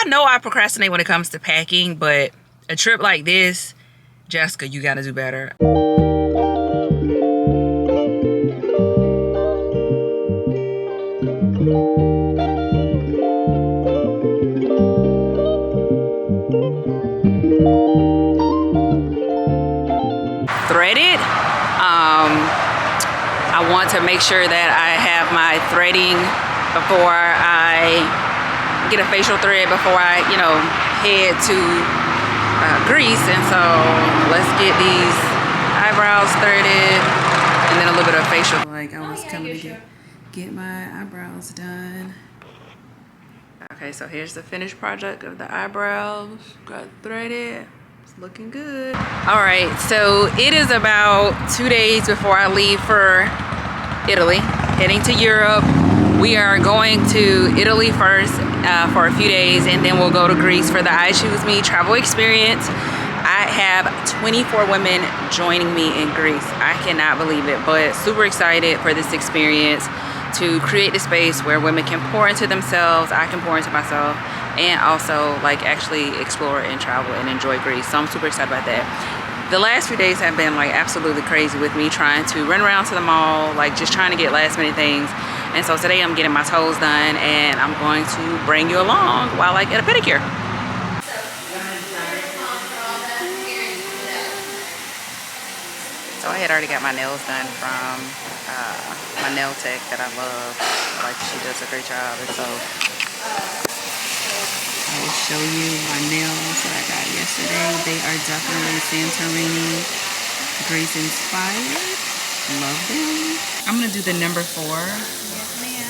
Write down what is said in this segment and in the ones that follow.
know I procrastinate when it comes to packing, but a trip like this, Jessica, you gotta do better. Threaded. I want to make sure that I have my threading before I get a facial thread before I, head to Greece. And so let's get these eyebrows threaded and then a little bit of facial. Like I was coming to get my eyebrows done. Okay, so here's the finished project of the eyebrows. Got threaded. Looking good. All right, so it is about 2 days before I leave for Italy, heading to Europe. We are going to Italy first for a few days, and then we'll go to Greece for the I Choose Me travel experience. I have 24 women joining me in Greece. I cannot believe it, but super excited for this experience to create the space where women can pour into themselves, I can pour into myself, and also like actually explore and travel and enjoy Greece. So I'm super excited about that. The last few days have been like absolutely crazy with me trying to run around to the mall, like just trying to get last minute things. And so today I'm getting my toes done, and I'm going to bring you along while I get a pedicure. So I had already got my nails done from my nail tech that I love. Like, she does a great job. And so I will show you my nails that I got yesterday. They are definitely Santorini Greece inspired. Love them. I'm gonna do the number 4. Yes, ma'am.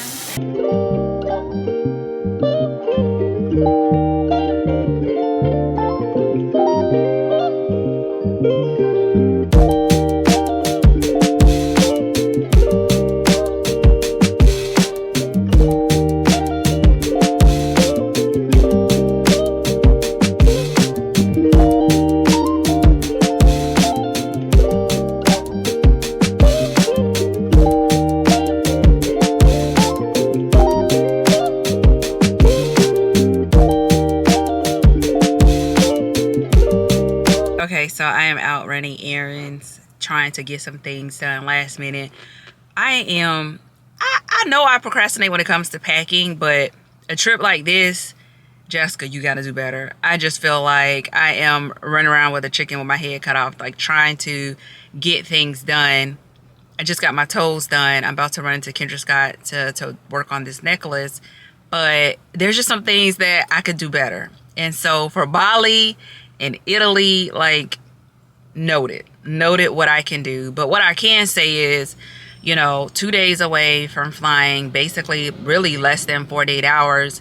Okay, so I am out running errands, trying to get some things done last minute. I know I procrastinate when it comes to packing, but a trip like this, Jessica, you gotta do better. I just feel like I am running around with a chicken with my head cut off, like trying to get things done. I just got my toes done. I'm about to run into Kendra Scott to work on this necklace, but there's just some things that I could do better. And so for Bali and Italy, like, noted what I can do. But what I can say is, 2 days away from flying, basically really less than 48 hours.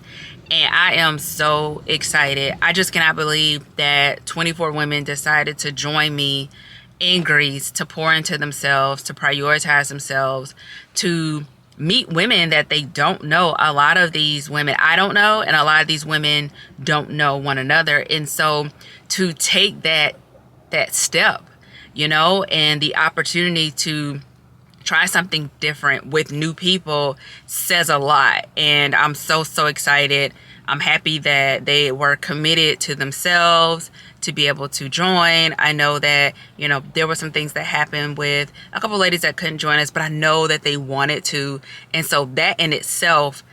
And I am so excited. I just cannot believe that 24 women decided to join me in Greece to pour into themselves, to prioritize themselves, to meet women that they don't know. A lot of these women I don't know, and a lot of these women don't know one another. And so to take that step, and the opportunity to try something different with new people says a lot. And I'm so excited. I'm happy that they were committed to themselves to be able to join. I know that, there were some things that happened with a couple ladies that couldn't join us, but I know that they wanted to. And so that in itself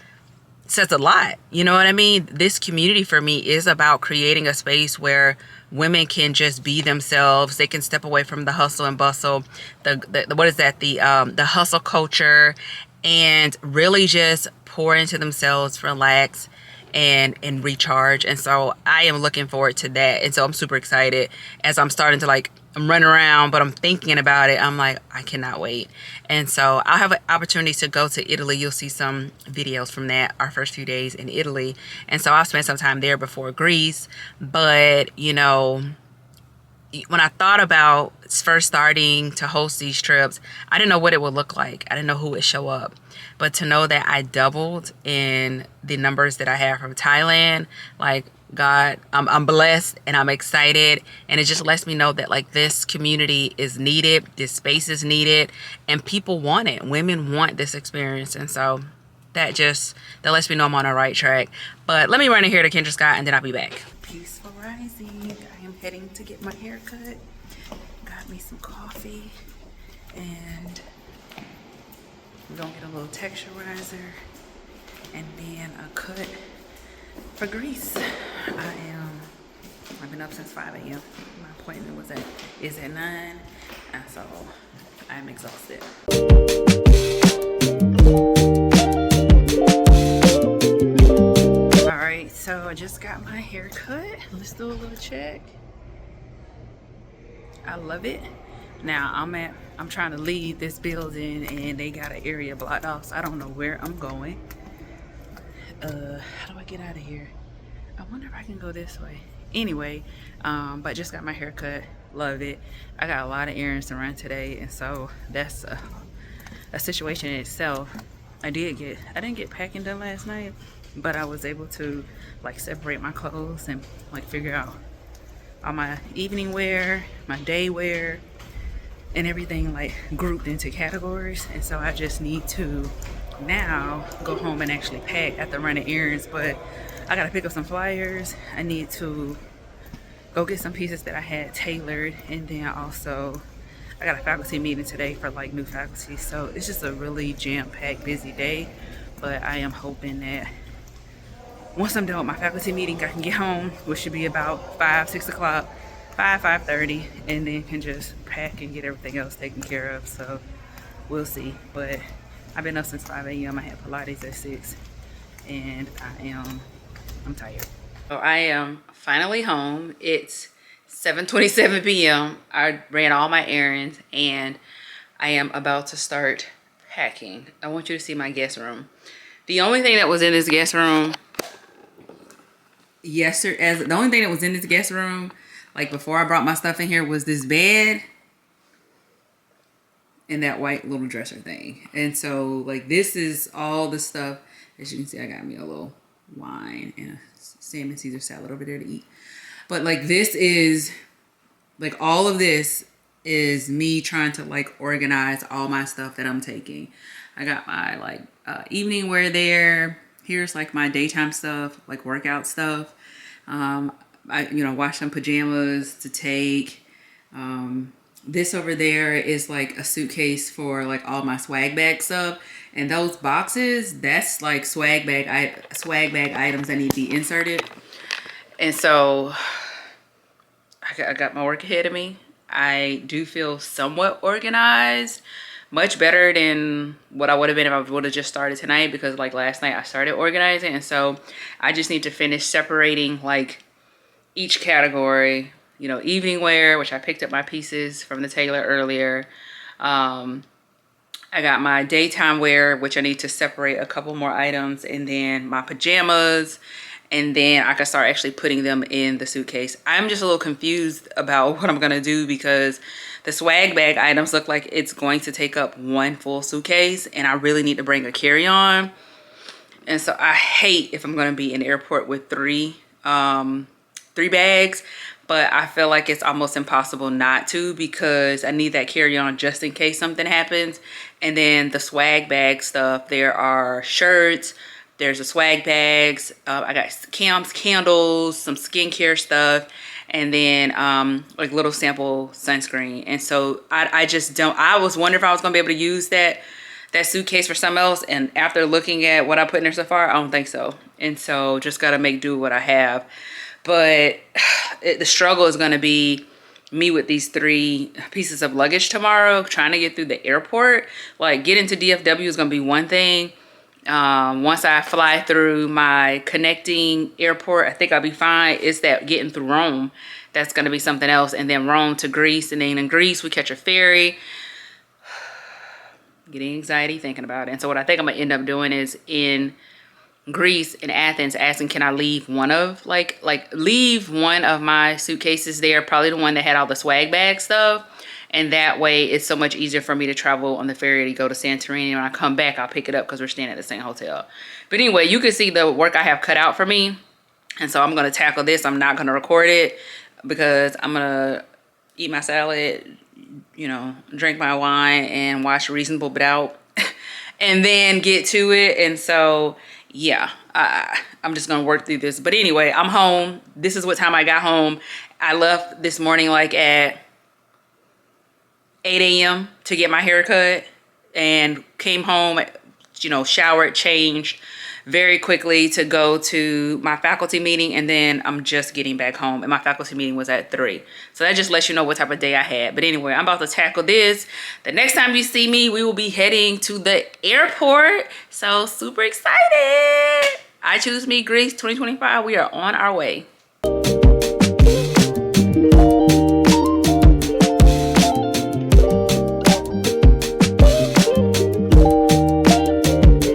says a lot. You know what I mean? This community for me is about creating a space where women can just be themselves. They can step away from the hustle and bustle, the hustle culture, and really just pour into themselves, relax, and recharge. And so I am looking forward to that. And so I'm super excited as I'm starting to I'm running around, but I'm thinking about it. I'm like, I cannot wait. And so I'll have an opportunity to go to Italy. You'll see some videos from that, our first few days in Italy. And so I'll spend some time there before Greece. But, when I thought about first starting to host these trips, I didn't know what it would look like. I didn't know who would show up. But to know that I doubled in the numbers that I have from Thailand, God, I'm blessed and I'm excited. And it just lets me know that this community is needed. This space is needed. And people want it. Women want this experience. And so that lets me know I'm on the right track. But let me run in here to Kendra Scott and then I'll be back. Peaceful rising. I am heading to get my hair cut. Got me some coffee and we're gonna get a little texturizer and then a cut for grease. I've been up since 5 a.m. My appointment is at 9, and so I'm exhausted. All right, so I just got my hair cut. Let's do a little check. I love it. Now I'm trying to leave this building and they got an area blocked off, so I don't know where I'm going. How do I get out of here? I wonder if I can go this way. Anyway, but just got my hair cut. Love it. I got a lot of errands to run today, and so that's a situation in itself. I didn't get packing done last night, but I was able to like separate my clothes and like figure out all my evening wear, my day wear, and everything like grouped into categories. And so I just need to now go home and actually pack after running errands. But I gotta pick up some flyers. I need to go get some pieces that I had tailored, and then also I got a faculty meeting today for like new faculty. So it's just a really jam-packed, busy day. But I am hoping that once I'm done with my faculty meeting, I can get home, which should be about 5-6 o'clock, 5:30, and then can just pack and get everything else taken care of. So we'll see. But I've been up since 5 a.m. I had Pilates at 6, and I'm tired. So I am finally home. It's 7:27 p.m. I ran all my errands and I am about to start packing. I want you to see my guest room. The only thing that was in this guest room like before I brought my stuff in here, was this bed and that white little dresser thing. And so like this is all the stuff. As you can see, I got me a little wine and a salmon Caesar salad over there to eat. But like this is like all of this is me trying to like organize all my stuff that I'm taking. I got my like evening wear there. Here's like my daytime stuff, like workout stuff. I wash some pajamas to take. This over there is like a suitcase for like all my swag bag stuff. And those boxes, that's like swag bag items that need to be inserted. And so I got my work ahead of me. I do feel somewhat organized, much better than what I would have been if I would have just started tonight, because like last night I started organizing. And so I just need to finish separating like each category, evening wear, which I picked up my pieces from the tailor earlier. I got my daytime wear, which I need to separate a couple more items, and then my pajamas, and then I can start actually putting them in the suitcase. I'm just a little confused about what I'm gonna do, because the swag bag items look like it's going to take up one full suitcase, and I really need to bring a carry-on. And so I hate if I'm gonna be in the airport with three bags, but I feel like it's almost impossible not to, because I need that carry-on just in case something happens. And then the swag bag stuff, there are shirts, there's the swag bags, I got candles, some skincare stuff, and then like little sample sunscreen. And so I just don't, I was wondering if I was gonna be able to use that suitcase for something else, and after looking at what I put in there so far, I don't think so. And so just gotta make do with what I have. But the struggle is going to be me with these 3 pieces of luggage tomorrow, trying to get through the airport. Like getting to DFW is going to be one thing. Once I fly through my connecting airport, I think I'll be fine. It's that getting through Rome that's going to be something else. And then Rome to Greece. And then in Greece, we catch a ferry. Getting anxiety thinking about it. And so what I think I'm going to end up doing is in Greece, in Athens, asking can I leave one of leave one of my suitcases there, probably the one that had all the swag bag stuff, and that way it's so much easier for me to travel on the ferry to go to Santorini. When I come back, I'll pick it up because we're staying at the same hotel. But anyway, you can see the work I have cut out for me, and so I'm going to tackle this. I'm not going to record it because I'm going to eat my salad, drink my wine and watch Reasonable Doubt and then get to it. And so, yeah, I'm just gonna work through this. But anyway, I'm home. This is what time I got home. I left this morning like at 8 a.m. to get my hair cut, and came home, you know, showered, changed very quickly to go to my faculty meeting, and then I'm just getting back home, and my faculty meeting was at 3. So that just lets you know what type of day I had. But anyway, I'm about to tackle this. The next time you see me, we will be heading to the airport. So super excited. I Choose Me Greece 2025. We are on our way.